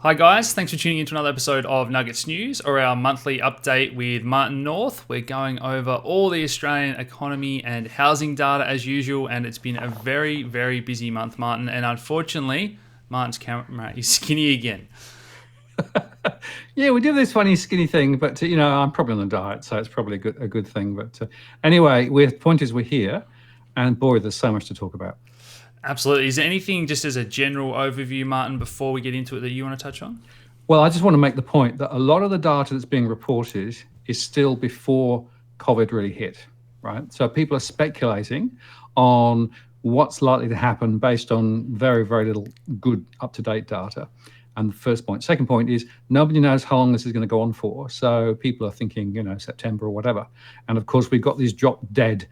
Hi guys, thanks for tuning into another episode of Nuggets News, or our monthly update with Martin North. We're going over all the Australian economy and housing data as usual, and it's been a very, very busy month, Martin. And unfortunately, Martin's camera is skinny again. Yeah, we do this funny skinny thing, but I'm probably on a diet, so it's probably a good thing. But anyway, the point is we're here, and boy, there's so much to talk about. Absolutely. Is there anything, just as a general overview, Martin, before we get into it, that you want to touch on? Well, I just want to make the point that a lot of the data that's being reported is still before COVID really hit, right? So people are speculating on what's likely to happen based on very, very little good up-to-date data. And the first point. Second point is nobody knows how long this is going to go on for. So people are thinking, September or whatever. And of course, we've got these drop dead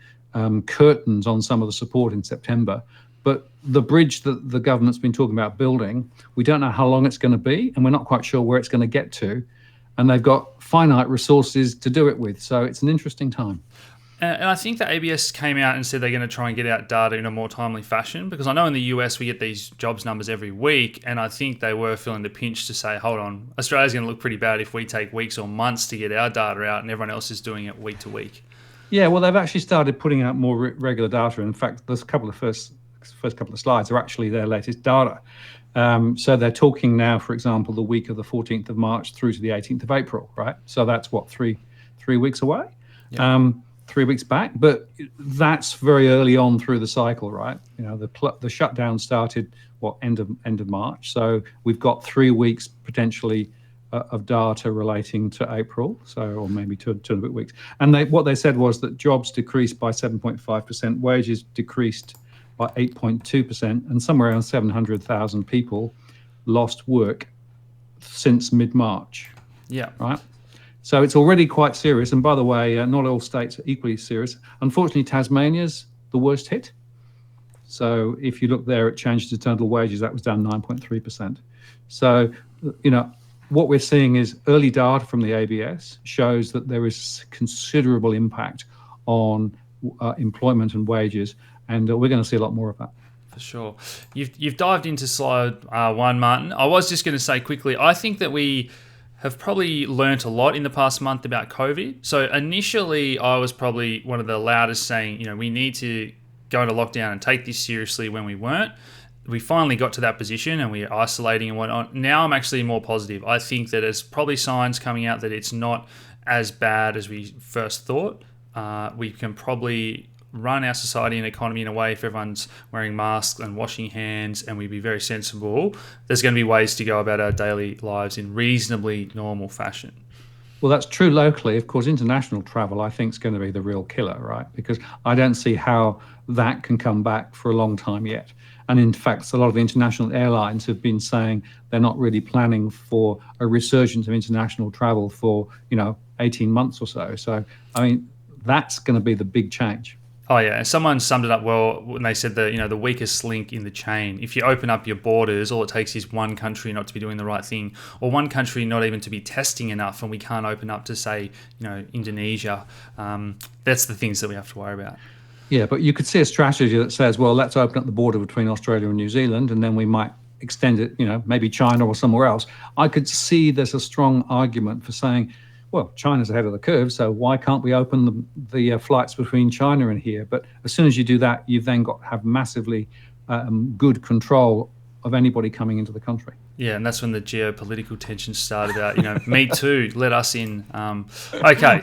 curtains on some of the support in September. But the bridge that the government's been talking about building, we don't know how long it's going to be, and we're not quite sure where it's going to get to. And they've got finite resources to do it with. So it's an interesting time. And I think that ABS came out and said they're going to try and get out data in a more timely fashion, because I know in the US we get these jobs numbers every week, and I think they were feeling the pinch to say, hold on, Australia's going to look pretty bad if we take weeks or months to get our data out and everyone else is doing it week to week. Yeah, well, they've actually started putting out more regular data. In fact, there's a couple of first couple of slides are actually their latest data. So they're talking now, for example, the week of the 14th of March through to the 18th of April, right? So that's what, three weeks away? Yeah. 3 weeks back, but that's very early on through the cycle, right? The shutdown started end of March, so we've got 3 weeks potentially of data relating to April, or maybe two and a bit weeks. And what they said was that jobs decreased by 7.5%, wages decreased by 8.2%, and somewhere around 700,000 people lost work since mid-March. Yeah. Right. So it's already quite serious. And by the way, not all states are equally serious. Unfortunately, Tasmania's the worst hit. So if you look there at changes to total wages, that was down 9.3%. So, what we're seeing is early data from the ABS shows that there is considerable impact on employment and wages. And we're going to see a lot more of that. For sure. You've dived into slide one, Martin. I was just going to say quickly, I think that we have probably learnt a lot in the past month about COVID. So initially, I was probably one of the loudest saying, we need to go into lockdown and take this seriously when we weren't. We finally got to that position and we're isolating and whatnot. Now I'm actually more positive. I think that there's probably signs coming out that it's not as bad as we first thought. We can probably run our society and economy in a way, if everyone's wearing masks and washing hands and we be very sensible, there's going to be ways to go about our daily lives in reasonably normal fashion. Well, that's true locally. Of course, international travel, I think, is going to be the real killer, right? Because I don't see how that can come back for a long time yet. And in fact, a lot of the international airlines have been saying they're not really planning for a resurgence of international travel for, 18 months or so. So, that's going to be the big change. Oh yeah, someone summed it up well when they said the weakest link in the chain. If you open up your borders, all it takes is one country not to be doing the right thing, or one country not even to be testing enough, and we can't open up to say Indonesia. That's the things that we have to worry about. Yeah, but you could see a strategy that says, well, let's open up the border between Australia and New Zealand, and then we might extend it, maybe China or somewhere else. I could see there's a strong argument for saying, well, China's ahead of the curve, so why can't we open the flights between China and here? But as soon as you do that, you've then got to have massively good control of anybody coming into the country. Yeah, and that's when the geopolitical tensions started out. Me too, let us in. Okay.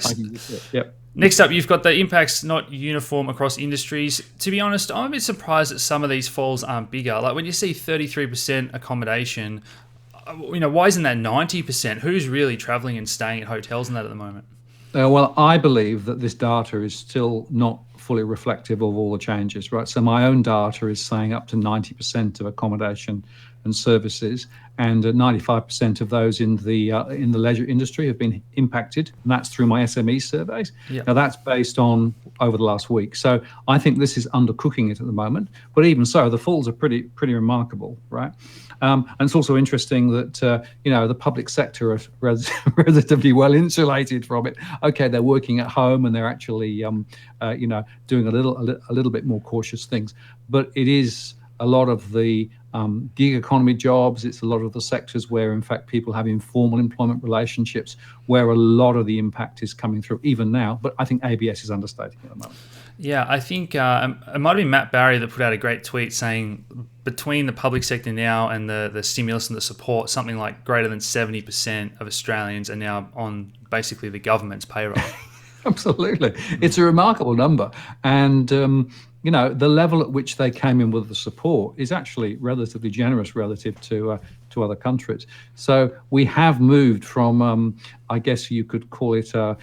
Yep. Next up, you've got the impacts not uniform across industries. To be honest, I'm a bit surprised that some of these falls aren't bigger. Like when you see 33% accommodation, why isn't that 90%? Who's really traveling and staying at hotels and that at the moment? Well, I believe that this data is still not fully reflective of all the changes, right? So my own data is saying up to 90% of accommodation and services, and 95% of those in the leisure industry have been impacted, and that's through my SME surveys. Yeah. Now that's based on over the last week. So I think this is undercooking it at the moment, but even so, the falls are pretty remarkable, right? And it's also interesting that the public sector are relatively well insulated from it. Okay, they're working at home and they're actually doing a little bit more cautious things, but it is a lot of the gig economy jobs. It's a lot of the sectors where, in fact, people have informal employment relationships, where a lot of the impact is coming through even now. But I think ABS is understating at the moment. Yeah, I think it might have been Matt Barry that put out a great tweet saying between the public sector now and the stimulus and the support, something like greater than 70% of Australians are now on basically the government's payroll. Absolutely. It's a remarkable number. And, the level at which they came in with the support is actually relatively generous relative to other countries. So we have moved from, I guess you could call it, a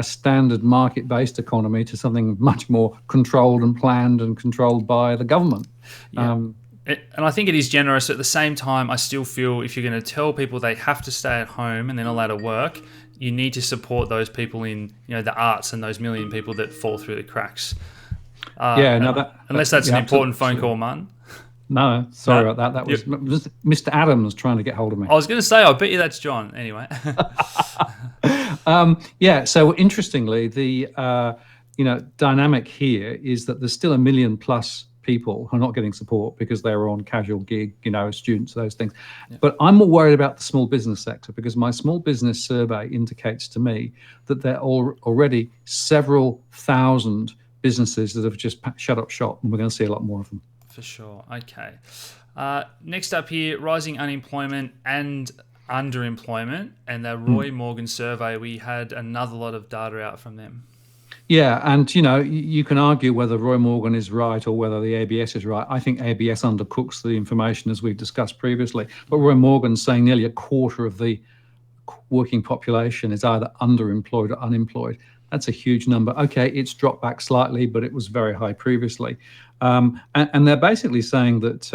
standard market-based economy to something much more controlled and planned and controlled by the government. Yeah. And I think it is generous. At the same time, I still feel if you're going to tell people they have to stay at home and they're not allowed to work, you need to support those people in the arts and those million people that fall through the cracks. Unless that's an important phone call, Martin. No, sorry about that. That was Mr. Adams trying to get hold of me. I was going to say, I bet you that's John. Anyway. So interestingly, the dynamic here is that there's still 1 million plus people who are not getting support because they're on casual gig, students, those things. Yeah. But I'm more worried about the small business sector because my small business survey indicates to me that there are already several thousand businesses that have just shut up shop, and we're going to see a lot more of them. For sure. Okay. Next up here, rising unemployment and underemployment, and the Roy Morgan survey, we had another lot of data out from them. Yeah, and you can argue whether Roy Morgan is right or whether the ABS is right. I think ABS undercooks the information, as we've discussed previously. But Roy Morgan's saying nearly a quarter of the working population is either underemployed or unemployed. That's a huge number. Okay, it's dropped back slightly, but it was very high previously. And they're basically saying that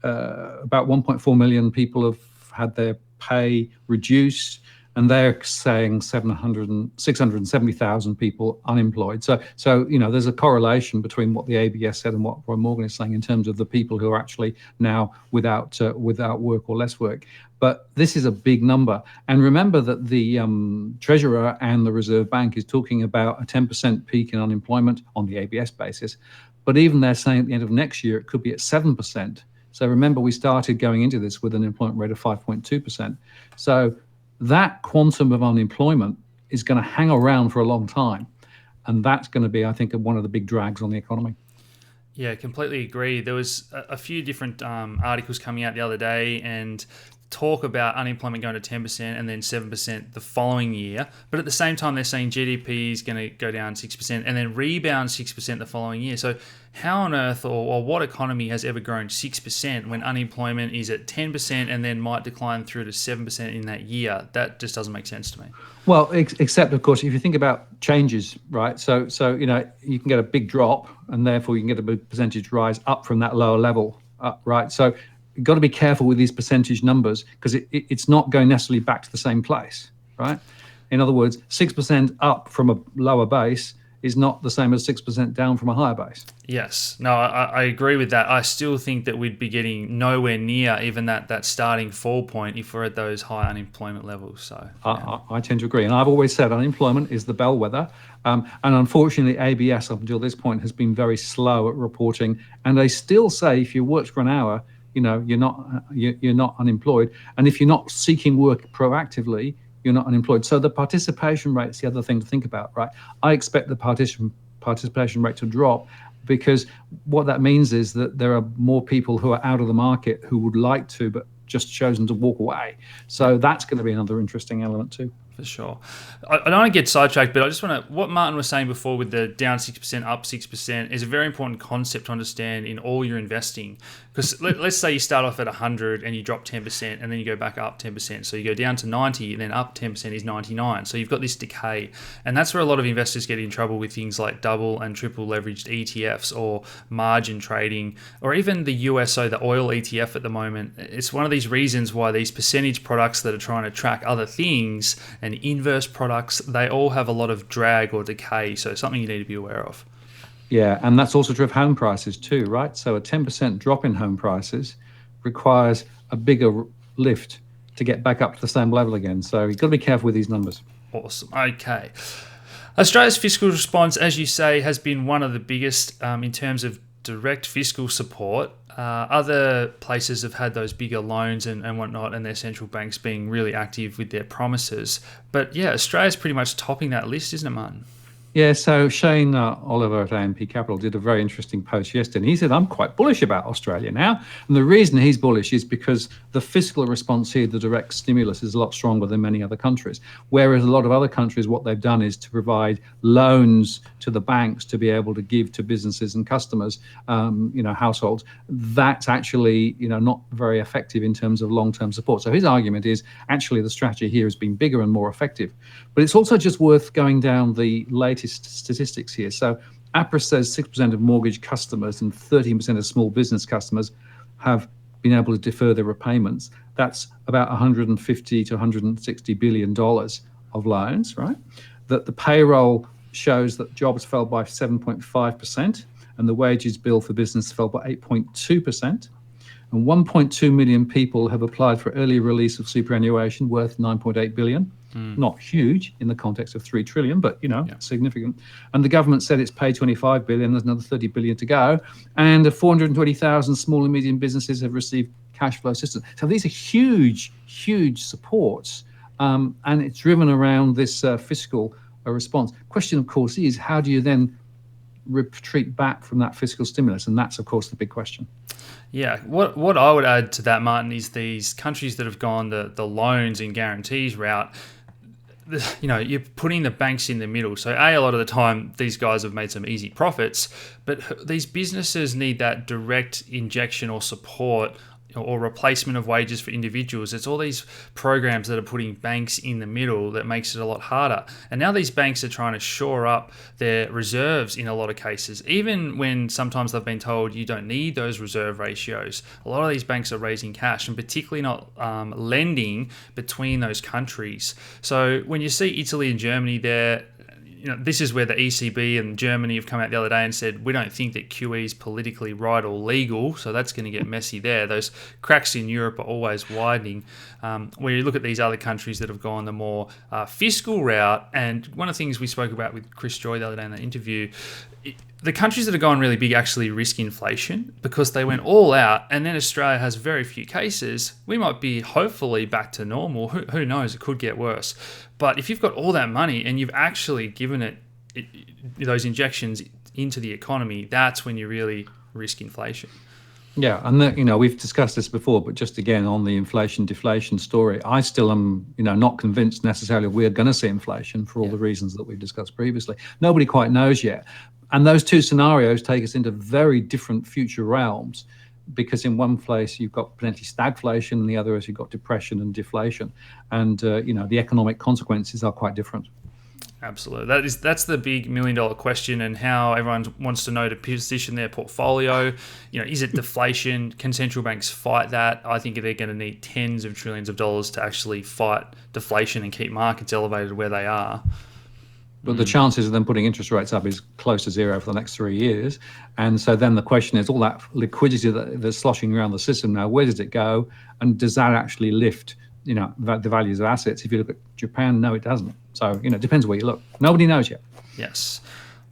about 1.4 million people have had their pay reduced, and they're saying 670,000 people unemployed. So there's a correlation between what the ABS said and what Roy Morgan is saying in terms of the people who are actually now without work or less work. But this is a big number. And remember that the Treasurer and the Reserve Bank is talking about a 10% peak in unemployment on the ABS basis. But even they're saying at the end of next year, it could be at 7%. So remember, we started going into this with an employment rate of 5.2%. So that quantum of unemployment is going to hang around for a long time. And that's going to be, I think, one of the big drags on the economy. Yeah, completely agree. There was a few different articles coming out the other day and talk about unemployment going to 10% and then 7% the following year. But at the same time, they're saying GDP is going to go down 6% and then rebound 6% the following year. So how on earth or what economy has ever grown 6% when unemployment is at 10% and then might decline through to 7% in that year? That just doesn't make sense to me. Well, except, of course, if you think about changes, right? So you can get a big drop and therefore you can get a big percentage rise up from that lower level, right? So you've got to be careful with these percentage numbers because it's not going necessarily back to the same place, right? In other words, 6% up from a lower base is not the same as 6% down from a higher base. Yes. No, I agree with that. I still think that we'd be getting nowhere near even that starting fall point if we're at those high unemployment levels. So yeah. I tend to agree. And I've always said unemployment is the bellwether. And unfortunately, ABS up until this point has been very slow at reporting. And they still say if you worked for an hour, you're not unemployed. And if you're not seeking work proactively, you're not unemployed. So the participation rate is the other thing to think about, right? I expect the participation rate to drop because what that means is that there are more people who are out of the market who would like to, but just chosen to walk away. So that's going to be another interesting element too. For sure. I don't want to get sidetracked, but I just want to, what Martin was saying before with the down 6%, up 6% is a very important concept to understand in all your investing. Because let's say you start off at 100 and you drop 10% and then you go back up 10%. So you go down to 90 and then up 10% is 99. So you've got this decay. And that's where a lot of investors get in trouble with things like double and triple leveraged ETFs or margin trading, or even the USO, the oil ETF at the moment. It's one of these reasons why these percentage products that are trying to track other things and inverse products, they all have a lot of drag or decay. So something you need to be aware of. Yeah, and that's also true of home prices too, right? So a 10% drop in home prices requires a bigger lift to get back up to the same level again. So you've got to be careful with these numbers. Awesome. Okay. Australia's fiscal response, as you say, has been one of the biggest in terms of direct fiscal support. Other places have had those bigger loans and whatnot, and their central banks being really active with their promises. But yeah, Australia's pretty much topping that list, isn't it, Martin? Yeah, so Shane Oliver at AMP Capital did a very interesting post yesterday. And he said, I'm quite bullish about Australia now. And the reason he's bullish is because the fiscal response here, the direct stimulus, is a lot stronger than many other countries. Whereas a lot of other countries, what they've done is to provide loans to the banks to be able to give to businesses and customers, households. That's actually, not very effective in terms of long-term support. So his argument is actually the strategy here has been bigger and more effective. But it's also just worth going down the latest statistics here. So APRA says 6% of mortgage customers and 13% of small business customers have been able to defer their repayments. That's about 150 to 160 billion dollars of loans, right? That the payroll shows that jobs fell by 7.5% and the wages bill for business fell by 8.2%. And 1.2 million people have applied for early release of superannuation worth 9.8 billion. Not huge in the context of 3 trillion, but significant. And the government said it's paid 25 billion. There's another 30 billion to go. And 420,000 small and medium businesses have received cash flow assistance. So these are huge, huge supports. And it's driven around this fiscal response. Question, of course, is how do you then retreat back from that fiscal stimulus? And that's, of course, the big question. Yeah, what I would add to that, Martin, is these countries that have gone the loans and guarantees route. You're putting the banks in the middle. So a lot of the time, these guys have made some easy profits, but these businesses need that direct injection or support or replacement of wages for individuals. It's all these programs that are putting banks in the middle that makes it a lot harder. And now these banks are trying to shore up their reserves in a lot of cases, even when sometimes they've been told you don't need those reserve ratios. A lot of these banks are raising cash and particularly not lending between those countries. So when you see Italy and Germany there, this is where the ECB and Germany have come out the other day and said, we don't think that QE is politically right or legal, so that's going to get messy there. Those cracks in Europe are always widening. When you look at these other countries that have gone the more fiscal route, and one of the things we spoke about with Chris Joy the other day in that interview, the countries that have gone really big actually risk inflation because they went all out, and then Australia has very few cases. We might be hopefully back to normal. Who knows? It could get worse. But if you've got all that money and you've actually given it those injections into the economy, that's when you really risk inflation. Yeah, and we've discussed this before, but just again on the inflation-deflation story, I still am, not convinced necessarily we're going to see inflation for all the reasons that we've discussed previously. Nobody quite knows yet. And those two scenarios take us into very different future realms, because in one place you've got plenty stagflation, and the other is you've got depression and deflation. And, the economic consequences are quite different. Absolutely. That's the big $1 million question, and how everyone wants to know to position their portfolio. Is it deflation? Can central banks fight that? I think they're going to need tens of trillions of dollars to actually fight deflation and keep markets elevated where they are. But the chances of them putting interest rates up is close to zero for the next 3 years. And so then the question is, all that liquidity that's sloshing around the system now, where does it go? And does that actually lift, the values of assets? If you look at Japan, no, it doesn't. So, it depends where you look. Nobody knows yet. Yes.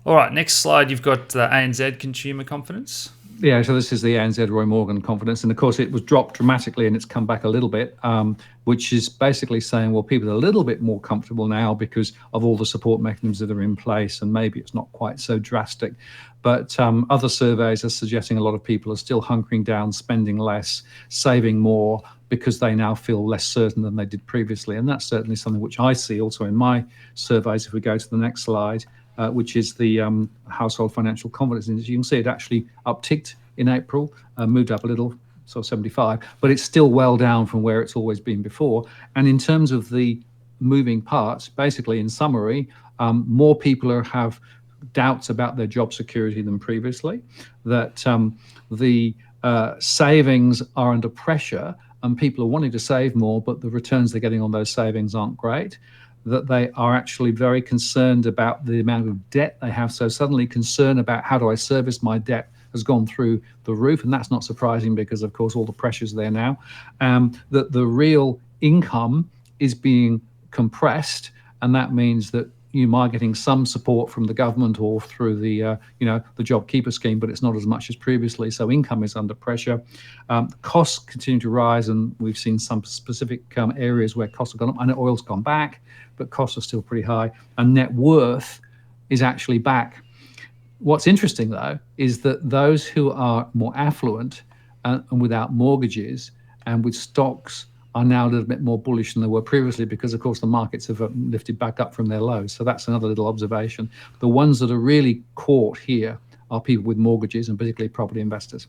All right, next slide, you've got ANZ consumer confidence. Yeah, so this is the ANZ Roy Morgan confidence. And of course, it was dropped dramatically and it's come back a little bit, which is basically saying, well, people are a little bit more comfortable now because of all the support mechanisms that are in place. And maybe it's not quite so drastic. But other surveys are suggesting a lot of people are still hunkering down, spending less, saving more, because they now feel less certain than they did previously. And that's certainly something which I see also in my surveys. If we go to the next slide, which is the household financial confidence index. You can see it actually upticked in April, moved up a little, so 75, but it's still well down from where it's always been before. And in terms of the moving parts, basically in summary, more people have doubts about their job security than previously, that the savings are under pressure and people are wanting to save more, but the returns they're getting on those savings aren't great, that they are actually very concerned about the amount of debt they have. So suddenly concern about how do I service my debt has gone through the roof. And that's not surprising because, of course, all the pressures there now. That the real income is being compressed. And that means that you might getting some support from the government or through the the JobKeeper scheme, but it's not as much as previously. So income is under pressure. Costs continue to rise, and we've seen some specific areas where costs have gone up. I know oil's gone back, but costs are still pretty high, and net worth is actually back. What's interesting, though, is that those who are more affluent and without mortgages and with stocks are now a little bit more bullish than they were previously because, of course, the markets have lifted back up from their lows. So that's another little observation. The ones that are really caught here are people with mortgages and particularly property investors.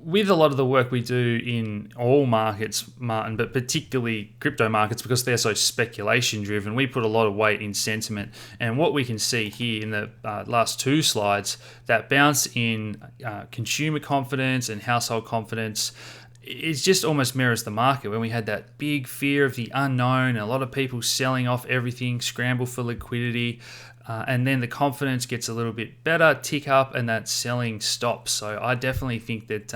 With a lot of the work we do in all markets, Martin, but particularly crypto markets, because they're so speculation driven, we put a lot of weight in sentiment. And what we can see here in the last two slides, that bounce in consumer confidence and household confidence, it just almost mirrors the market when we had that big fear of the unknown and a lot of people selling off everything, scramble for liquidity. And then the confidence gets a little bit better, tick up, and that selling stops. So I definitely think that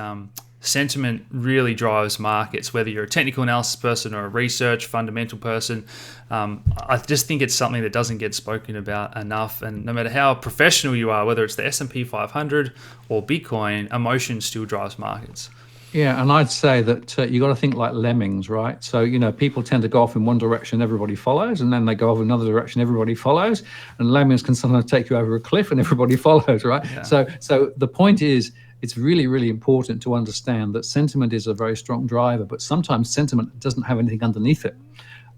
sentiment really drives markets, whether you're a technical analysis person or a research fundamental person. I just think it's something that doesn't get spoken about enough. And no matter how professional you are, whether it's the S&P 500 or Bitcoin, emotion still drives markets. Yeah, and I'd say that you got to think like lemmings, right? So, people tend to go off in one direction, everybody follows, and then they go off in another direction, everybody follows. And lemmings can sometimes take you over a cliff and everybody follows, right? Yeah. So the point is, it's really, really important to understand that sentiment is a very strong driver, but sometimes sentiment doesn't have anything underneath it.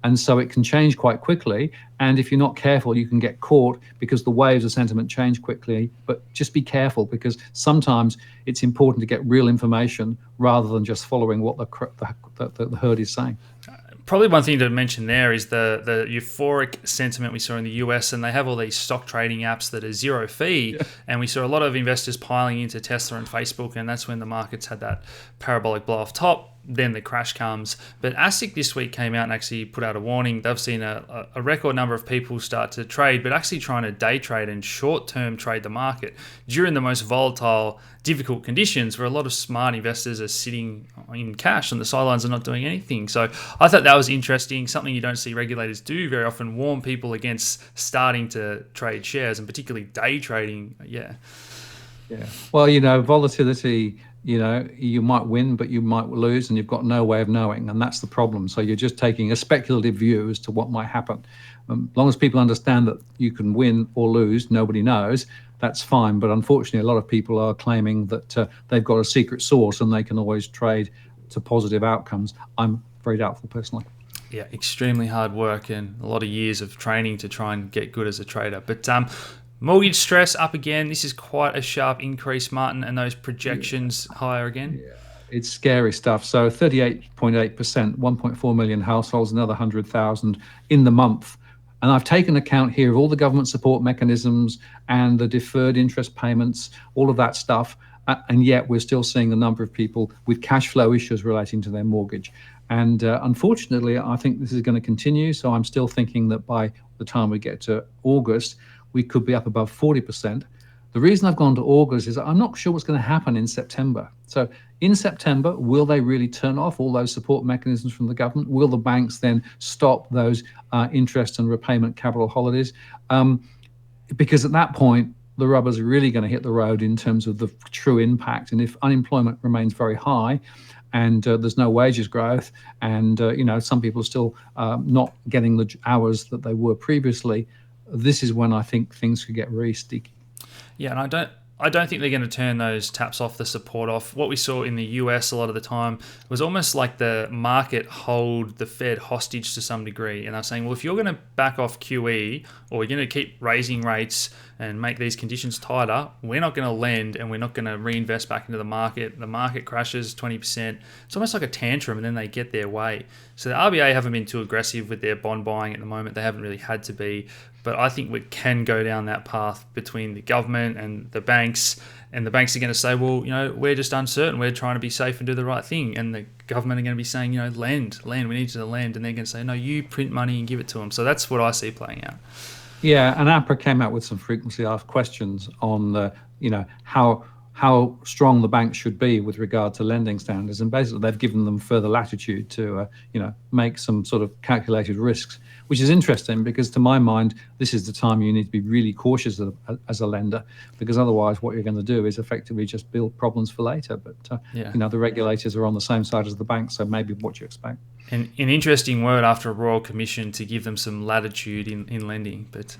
And so it can change quite quickly. And if you're not careful, you can get caught because the waves of sentiment change quickly. But just be careful, because sometimes it's important to get real information rather than just following what the herd is saying. Probably one thing to mention there is the euphoric sentiment we saw in the US, and they have all these stock trading apps that are zero fee. Yeah. And we saw a lot of investors piling into Tesla and Facebook, and that's when the markets had that parabolic blow off top. Then the crash comes. But ASIC this week came out and actually put out a warning. They've seen a record number of people start to trade, but actually trying to day trade and short-term trade the market during the most volatile, difficult conditions where a lot of smart investors are sitting in cash on the sidelines and not doing anything. So I thought that was interesting, something you don't see regulators do very often, warn people against starting to trade shares and particularly day trading. Yeah. Well, volatility, you might win, but you might lose, and you've got no way of knowing. And that's the problem. So you're just taking a speculative view as to what might happen. As long as people understand that you can win or lose, nobody knows, that's fine. But unfortunately, a lot of people are claiming that they've got a secret sauce and they can always trade to positive outcomes. I'm very doubtful personally. Yeah, extremely hard work and a lot of years of training to try and get good as a trader. But mortgage stress up again. This is quite a sharp increase, Martin, and those projections higher again. Yeah, it's scary stuff. So 38.8%, 1.4 million households, another 100,000 in the month. And I've taken account here of all the government support mechanisms and the deferred interest payments, all of that stuff. And yet we're still seeing a number of people with cash flow issues relating to their mortgage. And unfortunately, I think this is going to continue. So I'm still thinking that by the time we get to August, we could be up above 40%. The reason I've gone to August is I'm not sure what's going to happen in September. So in September, will they really turn off all those support mechanisms from the government? Will the banks then stop those interest and repayment capital holidays? Because at that point, the rubber's really going to hit the road in terms of the true impact. And if unemployment remains very high and there's no wages growth and some people are still not getting the hours that they were previously, this is when I think things could get really sticky. Yeah, and I don't think they're going to turn those taps off, the support off. What we saw in the US a lot of the time was almost like the market hold the Fed hostage to some degree. And they're saying, well, if you're going to back off QE or you're going to keep raising rates and make these conditions tighter, we're not going to lend and we're not going to reinvest back into the market. The market crashes 20%. It's almost like a tantrum, and then they get their way. So the RBA haven't been too aggressive with their bond buying at the moment. They haven't really had to be. But I think we can go down that path between the government and the banks. And the banks are going to say, well, we're just uncertain. We're trying to be safe and do the right thing. And the government are going to be saying, lend. We need you to lend. And they're going to say, no, you print money and give it to them. So that's what I see playing out. Yeah, and APRA came out with some frequently asked questions on how how strong the banks should be with regard to lending standards, and basically they've given them further latitude to make some sort of calculated risks, which is interesting because to my mind this is the time you need to be really cautious as a lender, because otherwise what you're going to do is effectively just build problems for later. But the regulators are on the same side as the banks, so maybe what you expect. An interesting word after a Royal Commission to give them some latitude in lending. But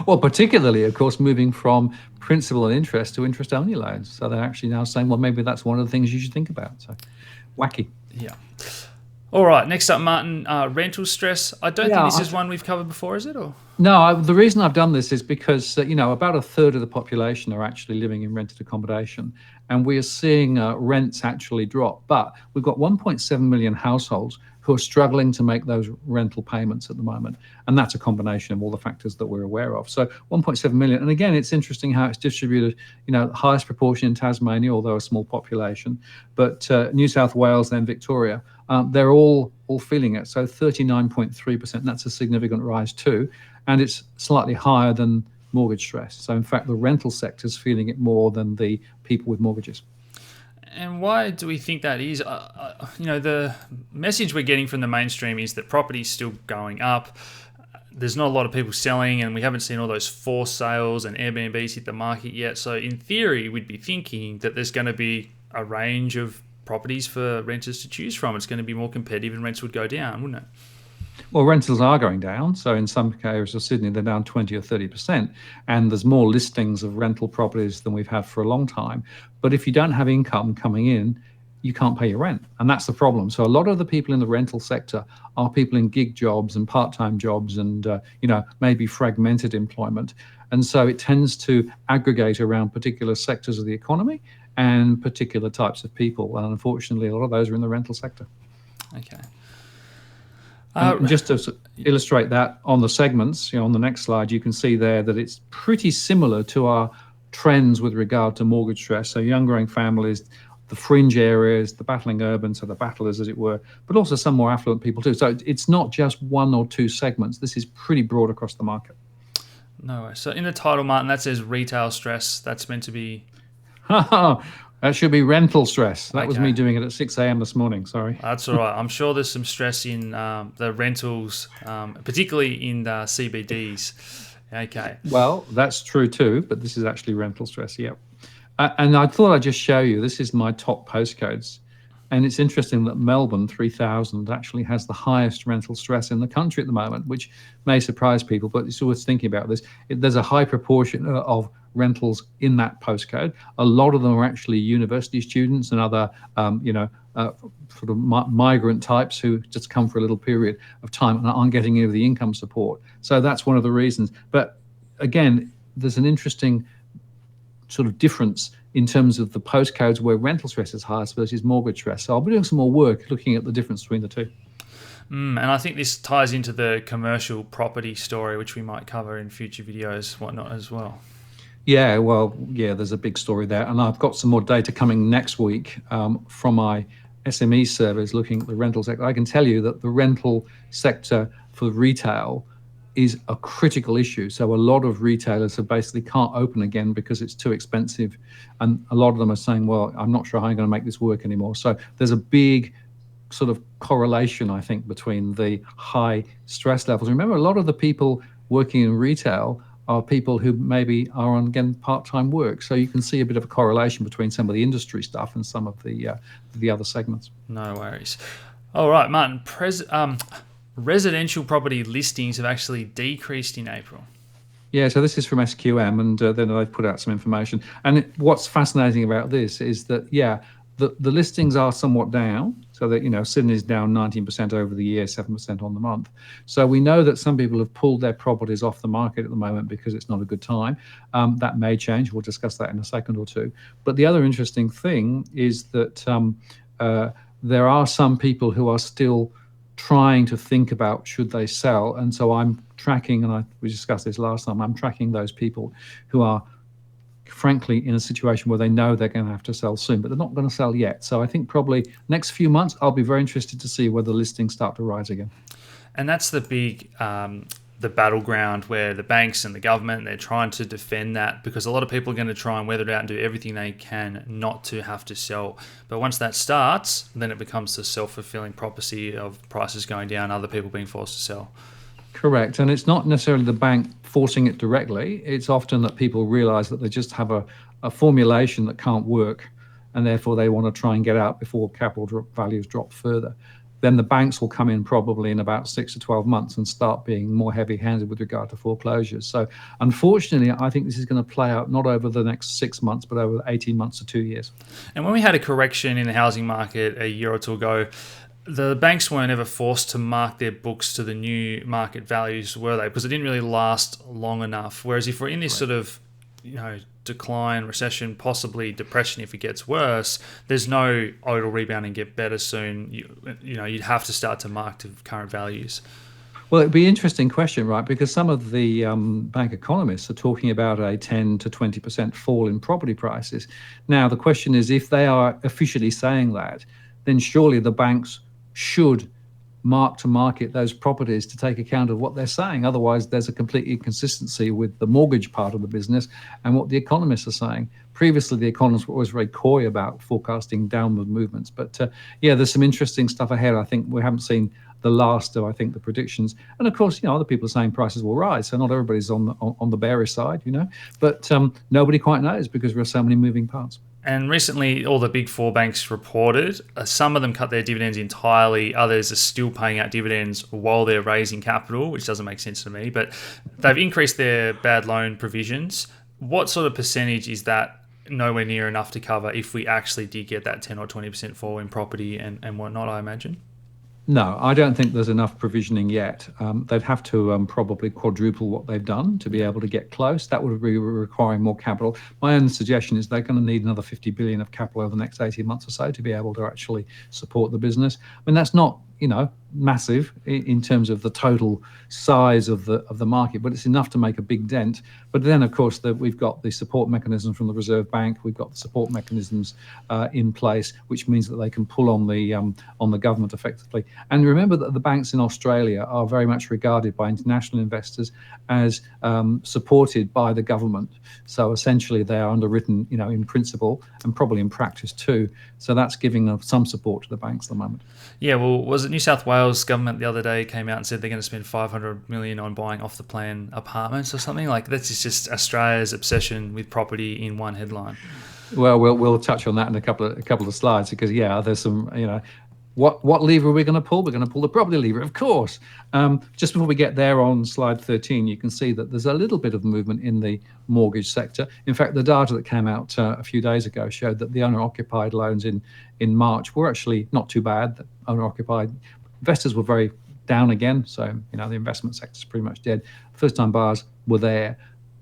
well, particularly, of course, moving from principal and interest to interest-only loans. So they're actually now saying, well, maybe that's one of the things you should think about. So wacky. Yeah. All right. Next up, Martin, rental stress. I don't think this is one we've covered before, is it? Or no, the reason I've done this is because about a third of the population are actually living in rented accommodation, and we are seeing rents actually drop. But we've got 1.7 million households who are struggling to make those rental payments at the moment, and that's a combination of all the factors that we're aware of. So 1.7 million, and again, it's interesting how it's distributed. The highest proportion in Tasmania, although a small population, but New South Wales, then Victoria. They're all feeling it. So 39.3%, that's a significant rise too. And it's slightly higher than mortgage stress. So in fact, the rental sector is feeling it more than the people with mortgages. And why do we think that is? The message we're getting from the mainstream is that property's still going up. There's not a lot of people selling, and we haven't seen all those forced sales and Airbnbs hit the market yet. So in theory, we'd be thinking that there's going to be a range of properties for renters to choose from. It's going to be more competitive and rents would go down, wouldn't it? Well, rentals are going down. So in some areas of Sydney, they're down 20 or 30%. And there's more listings of rental properties than we've had for a long time. But if you don't have income coming in, you can't pay your rent. And that's the problem. So a lot of the people in the rental sector are people in gig jobs and part-time jobs and, maybe fragmented employment. And so it tends to aggregate around particular sectors of the economy and particular types of people. And unfortunately, a lot of those are in the rental sector. Okay. Just to illustrate that on the segments, on the next slide, you can see there that it's pretty similar to our trends with regard to mortgage stress. So young growing families, the fringe areas, the battling urban, so the battlers as it were, but also some more affluent people too. So it's not just one or two segments. This is pretty broad across the market. No way. So in the title, Martin, that says retail stress. That's meant to be... That should be rental stress. That was me doing it at 6 a.m. this morning. Sorry. That's all right. I'm sure there's some stress in the rentals, particularly in the CBDs. Okay. Well, that's true too, but this is actually rental stress. Yep. And I thought I'd just show you. This is my top postcodes. And it's interesting that Melbourne 3000 actually has the highest rental stress in the country at the moment, which may surprise people, but it's worth thinking about this. There's a high proportion of rentals in that postcode. A lot of them are actually university students and other, sort of migrant types who just come for a little period of time and aren't getting any of the income support. So that's one of the reasons. But again, there's an interesting sort of difference in terms of the postcodes where rental stress is highest versus mortgage stress. So I'll be doing some more work looking at the difference between the two. And I think this ties into the commercial property story, which we might cover in future videos, whatnot as well. Yeah, well, there's a big story there. And I've got some more data coming next week from my SME surveys looking at the rental sector. I can tell you that the rental sector for retail is a critical issue. So a lot of retailers have basically can't open again because it's too expensive. And a lot of them are saying, well, I'm not sure how I'm going to make this work anymore. So there's a big sort of correlation, I think, between the high stress levels. Remember, a lot of the people working in retail are people who maybe are on, again, part-time work. So you can see a bit of a correlation between some of the industry stuff and some of the other segments. No worries. All right, Martin, residential property listings have actually decreased in April. Yeah, so this is from SQM, and then they've put out some information. And what's fascinating about this is that, the listings are somewhat down. So that, Sydney's down 19% over the year, 7% on the month. So we know that some people have pulled their properties off the market at the moment because it's not a good time. That may change. We'll discuss that in a second or two. But the other interesting thing is that there are some people who are still trying to think about should they sell. And so I'm tracking, and we discussed this last time, I'm tracking those people who are frankly in a situation where they know they're going to have to sell soon, but they're not going to sell yet. So I think probably next few months, I'll be very interested to see whether listings start to rise again. And that's the big the battleground where the banks and the government, they're trying to defend that, because a lot of people are going to try and weather it out and do everything they can not to have to sell. But once that starts, then it becomes the self-fulfilling prophecy of prices going down, other people being forced to sell. Correct. And it's not necessarily the bank forcing it directly. It's often that people realize that they just have a formulation that can't work, and therefore they want to try and get out before capital values drop further. Then the banks will come in probably in about 6 to 12 months and start being more heavy-handed with regard to foreclosures. So unfortunately, I think this is going to play out not over the next 6 months, but over 18 months to 2 years. And when we had a correction in the housing market a year or two ago, the banks weren't ever forced to mark their books to the new market values, were they? Because it didn't really last long enough. Whereas if we're in this sort of, decline, recession, possibly depression if it gets worse, there's no, it'll rebound and get better soon. You'd have to start to mark to current values. Well, it'd be an interesting question, right? Because some of the bank economists are talking about a 10 to 20% fall in property prices. Now, the question is, if they are officially saying that, then surely the banks should mark to market those properties to take account of what they're saying. Otherwise, there's a complete inconsistency with the mortgage part of the business and what the economists are saying. Previously, the economists were always very coy about forecasting downward movements. But there's some interesting stuff ahead. I think we haven't seen the last of, the predictions. And of course, other people are saying prices will rise. So not everybody's on the bearish side, But nobody quite knows because there are so many moving parts. And recently, all the big four banks reported. Some of them cut their dividends entirely. Others are still paying out dividends while they're raising capital, which doesn't make sense to me. But they've increased their bad loan provisions. What sort of percentage is that nowhere near enough to cover if we actually did get that 10 or 20% fall in property and whatnot, I imagine? No, I don't think there's enough provisioning yet. They'd have to probably quadruple what they've done to be able to get close. That would be requiring more capital. My own suggestion is they're going to need another 50 billion of capital over the next 18 months or so to be able to actually support the business. I mean, that's not, massive in terms of the total size of the market, but it's enough to make a big dent. But then, of course, we've got the support mechanism from the Reserve Bank. We've got the support mechanisms in place, which means that they can pull on the government effectively. And remember that the banks in Australia are very much regarded by international investors as supported by the government. So essentially, they are underwritten, in principle and probably in practice too. So that's giving some support to the banks at the moment. Yeah, well, was it New South Wales government the other day came out and said they're going to spend 500 million on buying off the plan apartments or something? Like, that's just Australia's obsession with property in one headline. Well, we'll touch on that in a couple of slides because there's some what lever are we going to pull? We're going to pull the property lever, of course. Just before we get there, on slide 13, you can see that there's a little bit of movement in the mortgage sector. In fact, the data that came out a few days ago showed that the owner-occupied loans in March were actually not too bad. The owner-occupied investors were very down again, so the investment sector is pretty much dead. First-time buyers were there,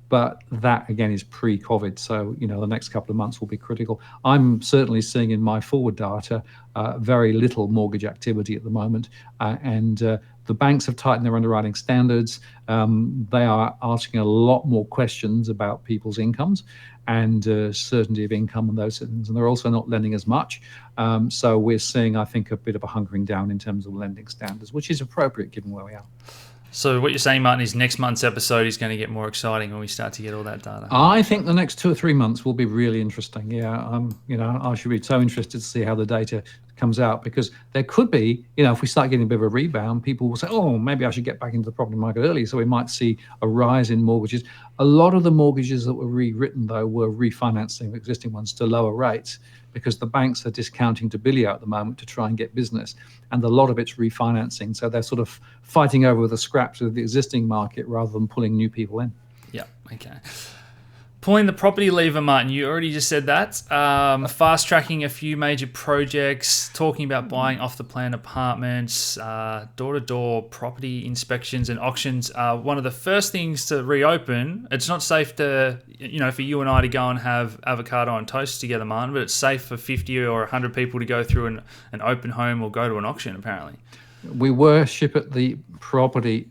but that again is pre-COVID, so the next couple of months will be critical. I'm certainly seeing in my forward data very little mortgage activity at the moment, and the banks have tightened their underwriting standards. They are asking a lot more questions about people's incomes and certainty of income and those things, and they're also not lending as much. So we're seeing, I think, a bit of a hunkering down in terms of lending standards, which is appropriate given where we are. So what you're saying, Martin, is next month's episode is going to get more exciting when we start to get all that data. I think the next 2 or 3 months will be really interesting. Yeah, I should be so interested to see how the data comes out, because there could be, if we start getting a bit of a rebound, people will say, oh, maybe I should get back into the property market early. So we might see a rise in mortgages. A lot of the mortgages that were rewritten, though, were refinancing existing ones to lower rates, because the banks are discounting debilio at the moment to try and get business. And a lot of it's refinancing. So they're sort of fighting over the scraps of the existing market rather than pulling new people in. Yeah, okay. Pulling the property lever, Martin, you already just said that. Fast-tracking a few major projects, talking about buying off-the-plan apartments, door-to-door property inspections and auctions. One of the first things to reopen, it's not safe to, for you and I to go and have avocado on toast together, Martin, but it's safe for 50 or 100 people to go through an open home or go to an auction, apparently. We worship at the property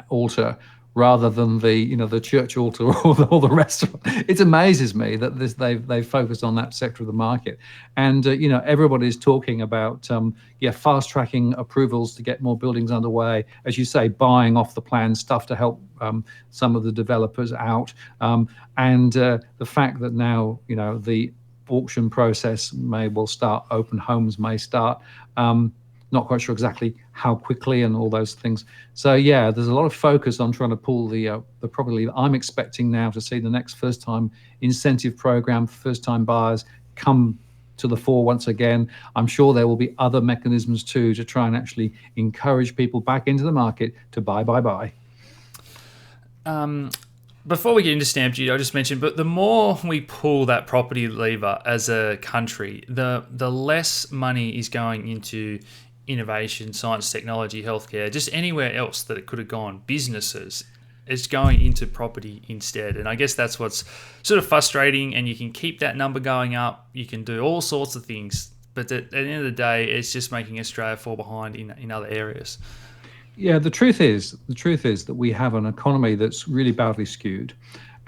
altar rather than the church altar or the restaurant. It amazes me that they've focused on that sector of the market, and everybody's talking about fast tracking approvals to get more buildings underway, as you say, buying off the plan stuff to help some of the developers out, and the fact that now the auction process will start, open homes may start. Not quite sure exactly how quickly and all those things. So yeah, there's a lot of focus on trying to pull the property. I'm expecting now to see the next first-time incentive program for first-time buyers come to the fore once again. I'm sure there will be other mechanisms too to try and actually encourage people back into the market to buy. Before we get into stamp duty, I just mentioned, but the more we pull that property lever as a country, the less money is going into innovation, science, technology, healthcare, just anywhere else that it could have gone, businesses. It's going into property instead. And I guess that's what's sort of frustrating, and you can keep that number going up. You can do all sorts of things. But at the end of the day, it's just making Australia fall behind in other areas. Yeah, the truth is that we have an economy that's really badly skewed,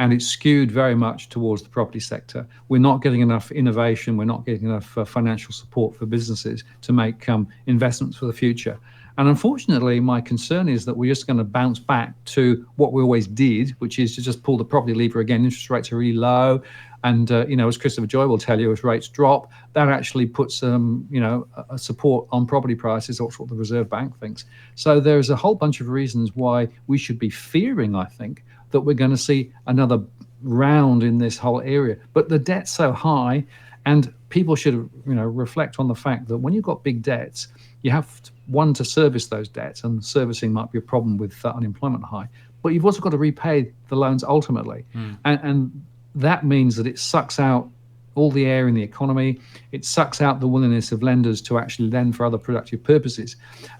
and it's skewed very much towards the property sector. We're not getting enough innovation. We're not getting enough financial support for businesses to make investments for the future. And unfortunately, my concern is that we're just going to bounce back to what we always did, which is to just pull the property lever again. Interest rates are really low. And, as Christopher Joy will tell you, as rates drop, that actually puts, a support on property prices. That's what the Reserve Bank thinks. So there's a whole bunch of reasons why we should be fearing, I think, that we're going to see another round in this whole area. But the debt's so high, and people should, reflect on the fact that when you've got big debts, you have to service those debts, and servicing might be a problem with unemployment high. But you've also got to repay the loans ultimately. And that means that it sucks out all the air in the economy. It sucks out the willingness of lenders to actually lend for other productive purposes.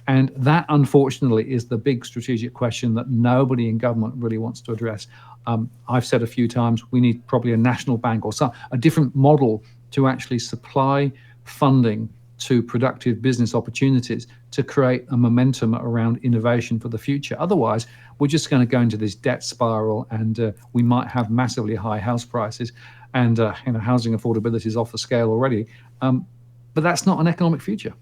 And that, unfortunately, is the big strategic question that nobody in government really wants to address. I've said a few times, we need probably a national bank or a different model to actually supply funding to productive business opportunities to create a momentum around innovation for the future. Otherwise, we're just going to go into this debt spiral, and we might have massively high house prices, and housing affordability is off the scale already. But that's not an economic future.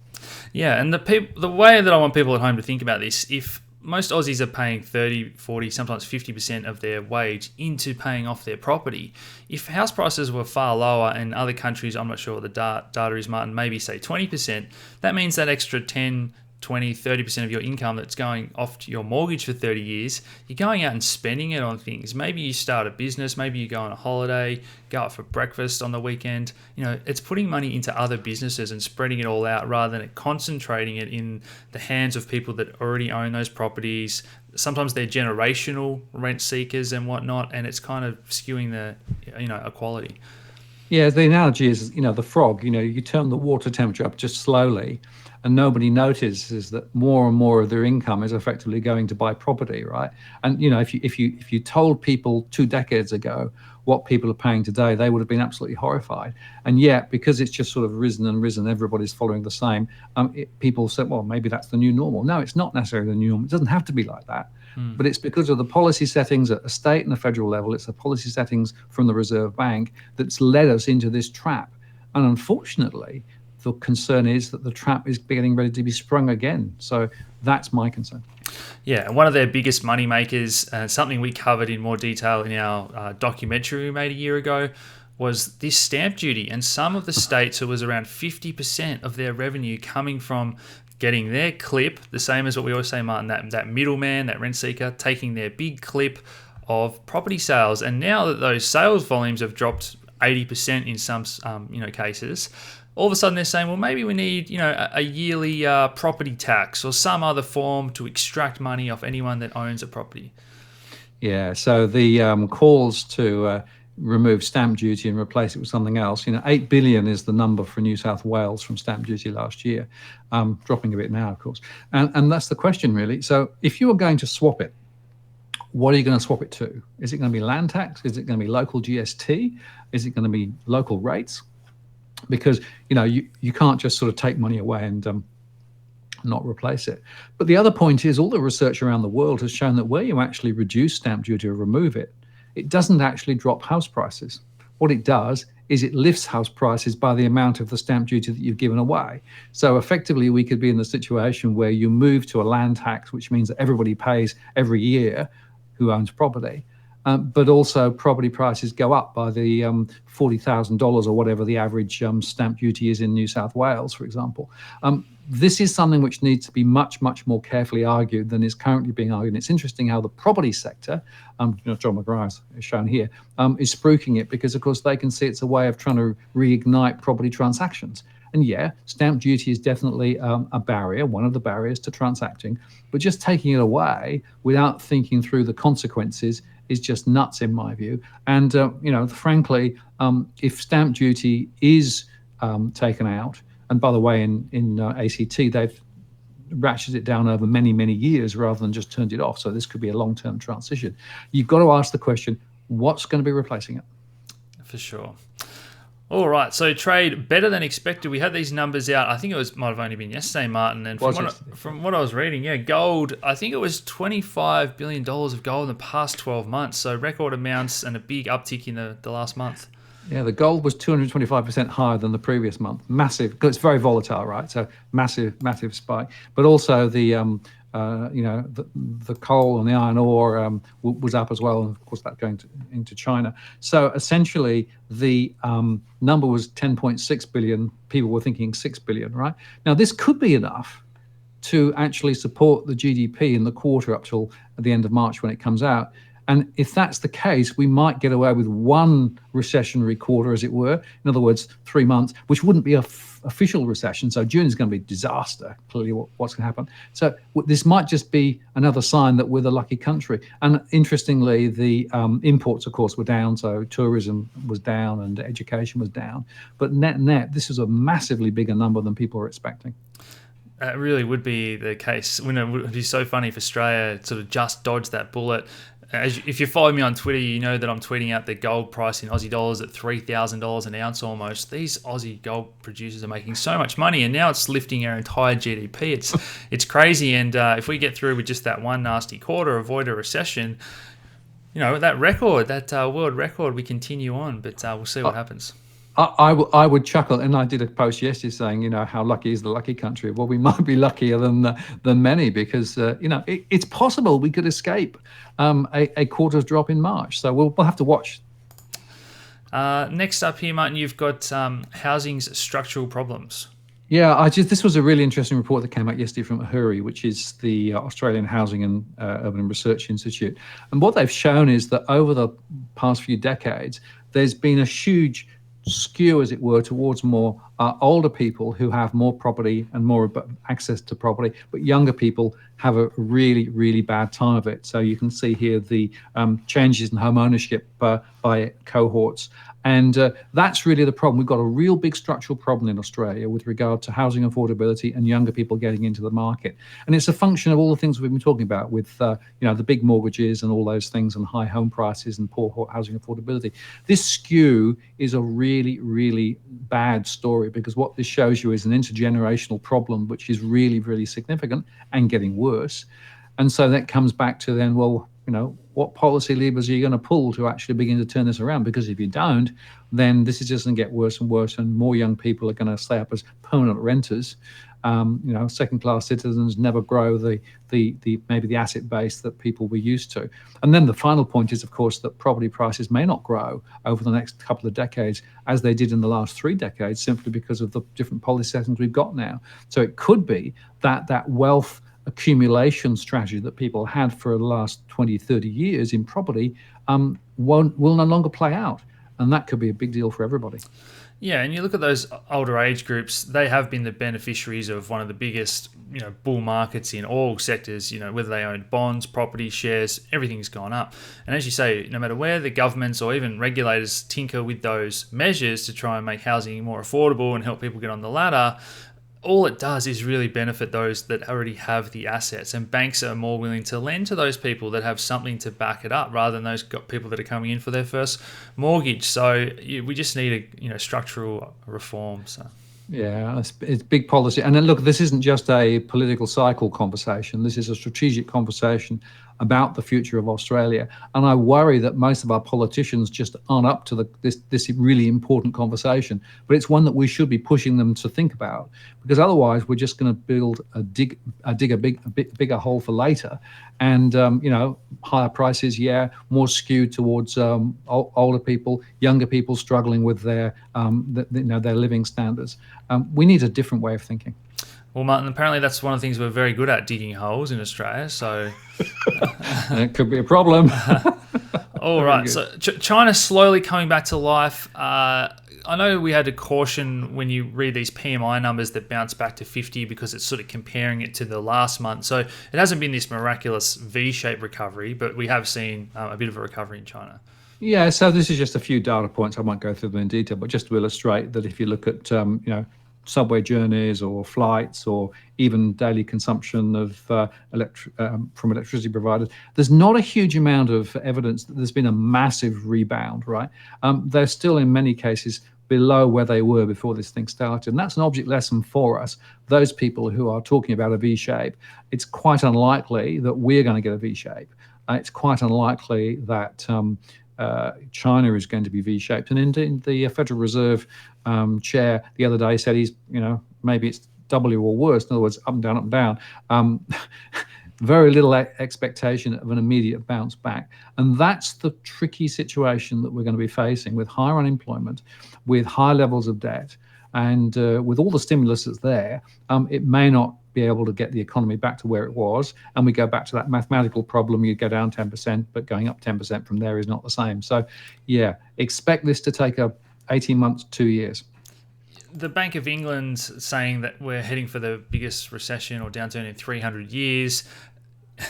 Yeah, and the way that I want people at home to think about this, if most Aussies are paying 30, 40, sometimes 50% of their wage into paying off their property. If house prices were far lower in other countries, I'm not sure what the data is, Martin, maybe say 20%, that means that extra 10, 20, 30% of your income that's going off to your mortgage for 30 years, you're going out and spending it on things. Maybe you start a business, maybe you go on a holiday, go out for breakfast on the weekend. It's putting money into other businesses and spreading it all out rather than concentrating it in the hands of people that already own those properties. Sometimes they're generational rent seekers and whatnot, and it's kind of skewing the equality. Yeah, the analogy is, the frog, you turn the water temperature up just slowly, and nobody notices that more and more of their income is effectively going to buy property, right? And if you told people 2 decades ago what people are paying today, they would have been absolutely horrified. And yet, because it's just sort of risen, everybody's following the same. People say, well, maybe that's the new normal. No, it's not necessarily the new normal. It doesn't have to be like that. But it's because of the policy settings at a state and a federal level. It's the policy settings from the Reserve Bank that's led us into this trap. And unfortunately, the concern is that the trap is getting ready to be sprung again. So that's my concern. Yeah, and one of their biggest money makers, something we covered in more detail in our documentary we made a year ago, was this stamp duty. And some of the states, it was around 50% of their revenue coming from getting their clip, the same as what we always say, Martin, that middleman, that rent seeker, taking their big clip of property sales. And now that those sales volumes have dropped 80% in some cases, all of a sudden they're saying, well, maybe we need a yearly property tax or some other form to extract money off anyone that owns a property. Yeah, so the calls to remove stamp duty and replace it with something else. 8 billion is the number for New South Wales from stamp duty last year, dropping a bit now, of course. And that's the question, really. So if you are going to swap it, what are you going to swap it to? Is it going to be land tax? Is it going to be local GST? Is it going to be local rates? Because you can't just sort of take money away and not replace it. But the other point is all the research around the world has shown that where you actually reduce stamp duty or remove it, it doesn't actually drop house prices. What it does is it lifts house prices by the amount of the stamp duty that you've given away. So effectively, we could be in the situation where you move to a land tax, which means that everybody pays every year who owns property. But also property prices go up by the $40,000 or whatever the average stamp duty is in New South Wales, for example. This is something which needs to be much, much more carefully argued than is currently being argued. And it's interesting how the property sector, John McGrath is shown here, is spruiking it because, of course, they can see it's a way of trying to reignite property transactions. And yeah, stamp duty is definitely a barrier, one of the barriers to transacting, but just taking it away without thinking through the consequences is just nuts in my view. And, frankly, if stamp duty is taken out, and by the way, in ACT, they've ratcheted it down over many, many years rather than just turned it off. So this could be a long-term transition. You've got to ask the question, what's going to be replacing it? For sure. All right, so trade better than expected. We had these numbers out. I think might have only been yesterday, Martin. And from what I was reading, gold. I think it was $25 billion of gold in the past 12 months. So record amounts and a big uptick in the last month. Yeah, the gold was 225% higher than the previous month. Massive, because it's very volatile, right? So massive spike. But also the coal and the iron ore was up as well, and of course that going into China. So essentially, the number was 10.6 billion. People were thinking 6 billion, right? Now this could be enough to actually support the GDP in the quarter up till the end of March when it comes out. And if that's the case, we might get away with one recessionary quarter, as it were. In other words, 3 months, which wouldn't be an official recession. So June is going to be a disaster, clearly what's going to happen. So this might just be another sign that we're the lucky country. And interestingly, the imports, of course, were down. So tourism was down and education was down. But net, this is a massively bigger number than people were expecting. It really would be the case. It would be so funny if Australia sort of just dodged that bullet. If you follow me on Twitter, you know that I'm tweeting out the gold price in Aussie dollars at $3,000 an ounce almost. These Aussie gold producers are making so much money, and now it's lifting our entire GDP. It's crazy, and if we get through with just that one nasty quarter, avoid a recession, that record, that world record, we continue on, but we'll see what happens. I would chuckle, and I did a post yesterday saying, how lucky is the lucky country? Well, we might be luckier than many because, it's possible we could escape a quarter's drop in March. So we'll have to watch. Next up here, Martin, you've got housing's structural problems. Yeah, this was a really interesting report that came out yesterday from HURI, which is the Australian Housing and Urban Research Institute. And what they've shown is that over the past few decades, there's been a huge skew, as it were, towards more older people who have more property and more access to property, but younger people have a really, really bad time of it. So you can see here the changes in home ownership by cohorts. And that's really the problem. We've got a real big structural problem in Australia with regard to housing affordability and younger people getting into the market. And it's a function of all the things we've been talking about with, the big mortgages and all those things and high home prices and poor housing affordability. This skew is a really, really bad story because what this shows you is an intergenerational problem, which is really, really significant and getting worse. And so that comes back to then, what policy levers are you going to pull to actually begin to turn this around? Because if you don't, then this is just going to get worse and worse, and more young people are going to stay up as permanent renters. Second-class citizens never grow the maybe the asset base that people were used to. And then the final point is, of course, that property prices may not grow over the next couple of decades as they did in the last 3 decades, simply because of the different policy settings we've got now. So it could be that wealth accumulation strategy that people had for the last 20, 30 years in property will no longer play out. And that could be a big deal for everybody. Yeah, and you look at those older age groups, they have been the beneficiaries of one of the biggest, bull markets in all sectors, whether they own bonds, property, shares, everything's gone up. And as you say, no matter where the governments or even regulators tinker with those measures to try and make housing more affordable and help people get on the ladder, all it does is really benefit those that already have the assets, and banks are more willing to lend to those people that have something to back it up rather than those people that are coming in for their first mortgage. So we just need a structural reform. So Yeah, it's big policy. And then look, this isn't just a political cycle conversation. This is a strategic conversation about the future of Australia. And I worry that most of our politicians just aren't up to this really important conversation. But it's one that we should be pushing them to think about, because otherwise we're just going to build dig a bit bigger hole for later. And higher prices, yeah, more skewed towards older people, younger people struggling with their their living standards. We need a different way of thinking. Well, Martin, apparently that's one of the things we're very good at, digging holes in Australia. So It could be a problem. all right. So China's slowly coming back to life. I know we had to caution when you read these PMI numbers that bounce back to 50 because it's sort of comparing it to the last month. So it hasn't been this miraculous V-shaped recovery, but we have seen a bit of a recovery in China. Yeah, so this is just a few data points. I won't go through them in detail, but just to illustrate that if you look at subway journeys or flights or even daily consumption of from electricity providers, there's not a huge amount of evidence that there's been a massive rebound, right? They're still in many cases below where they were before this thing started. And that's an object lesson for us, those people who are talking about a V shape. It's quite unlikely that we're going to get a V shape. It's quite unlikely that China is going to be V-shaped. And indeed, the Federal Reserve chair the other day said maybe it's W or worse. In other words, up and down, up and down. Very little expectation of an immediate bounce back. And that's the tricky situation that we're going to be facing with higher unemployment, with high levels of debt, and with all the stimulus that's there. It may not be able to get the economy back to where it was, and we go back to that mathematical problem. You go down 10%, but going up 10% from there is not the same. So yeah, expect this to take 18 months, 2 years. The Bank of England's saying that we're heading for the biggest recession or downturn in 300 years.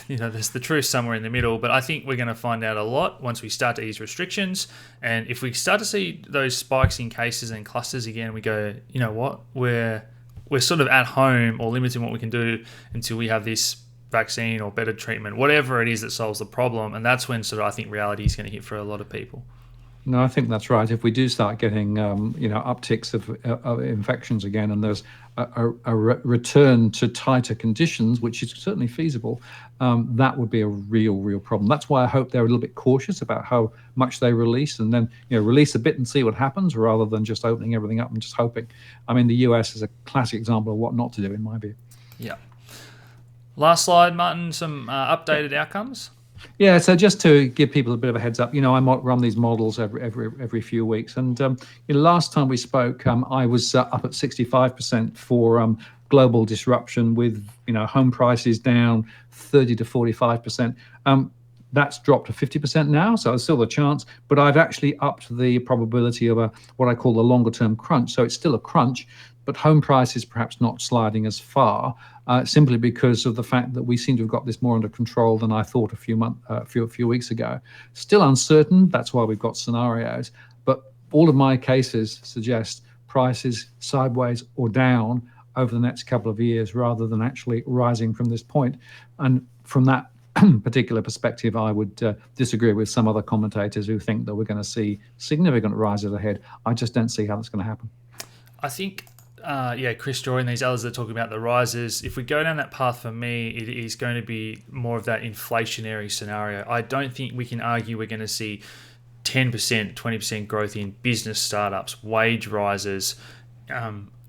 There's the truth somewhere in the middle, but I think we're going to find out a lot once we start to ease restrictions. And if we start to see those spikes in cases and clusters again, we go, you know what, we're sort of at home or limiting what we can do until we have this vaccine or better treatment, whatever it is that solves the problem. And that's when sort of I think reality is going to hit for a lot of people. No, I think that's right. If we do start getting, upticks of infections again, and there's a return to tighter conditions, which is certainly feasible, that would be a real problem. That's why I hope they're a little bit cautious about how much they release, and then release a bit and see what happens, rather than just opening everything up and just hoping. I mean, the US is a classic example of what not to do, in my view. Yeah. Last slide, Martin. Some updated outcomes. Yeah, so just to give people a bit of a heads up, I run these models every few weeks, and last time we spoke, I was up at 65% for global disruption, with home prices down 30 to 45%. That's dropped to 50% now, so it's still a chance, but I've actually upped the probability of what I call the longer term crunch. So it's still a crunch, but home prices perhaps not sliding as far, simply because of the fact that we seem to have got this more under control than I thought a few weeks ago. Still uncertain, that's why we've got scenarios, but all of my cases suggest prices sideways or down over the next couple of years, rather than actually rising from this point. And from that particular perspective, I would disagree with some other commentators who think that we're going to see significant rises ahead. I just don't see how that's going to happen. I think Chris Joy and these others that are talking about the rises, if we go down that path, for me, it is going to be more of that inflationary scenario. I don't think we can argue we're going to see 10%, 20% growth in business startups, wage rises.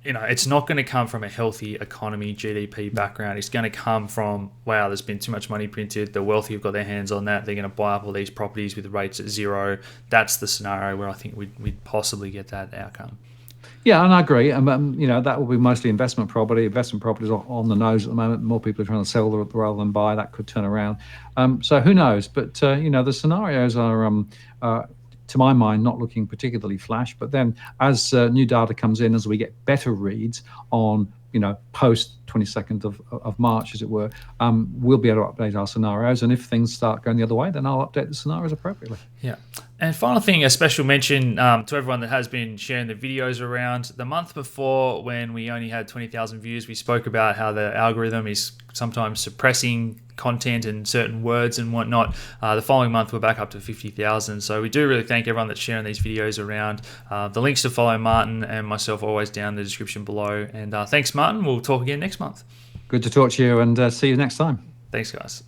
It's not going to come from a healthy economy, GDP background. It's going to come from, wow, there's been too much money printed. The wealthy have got their hands on that. They're going to buy up all these properties with rates at zero. That's the scenario where I think we'd possibly get that outcome. Yeah, and I agree. That will be mostly investment property. Investment property is on the nose at the moment. More people are trying to sell rather than buy. That could turn around. So who knows? But the scenarios are, to my mind, not looking particularly flash. But then, as new data comes in, as we get better reads on post 22nd of March, as it were, we'll be able to update our scenarios. And if things start going the other way, then I'll update the scenarios appropriately. Yeah. And final thing, a special mention to everyone that has been sharing the videos around. The month before, when we only had 20,000 views, we spoke about how the algorithm is sometimes suppressing content and certain words and whatnot. The following month, we're back up to 50,000. So we do really thank everyone that's sharing these videos around. The links to follow Martin and myself are always down in the description below. And thanks, Martin. We'll talk again next month. Good to talk to you, and see you next time. Thanks, guys.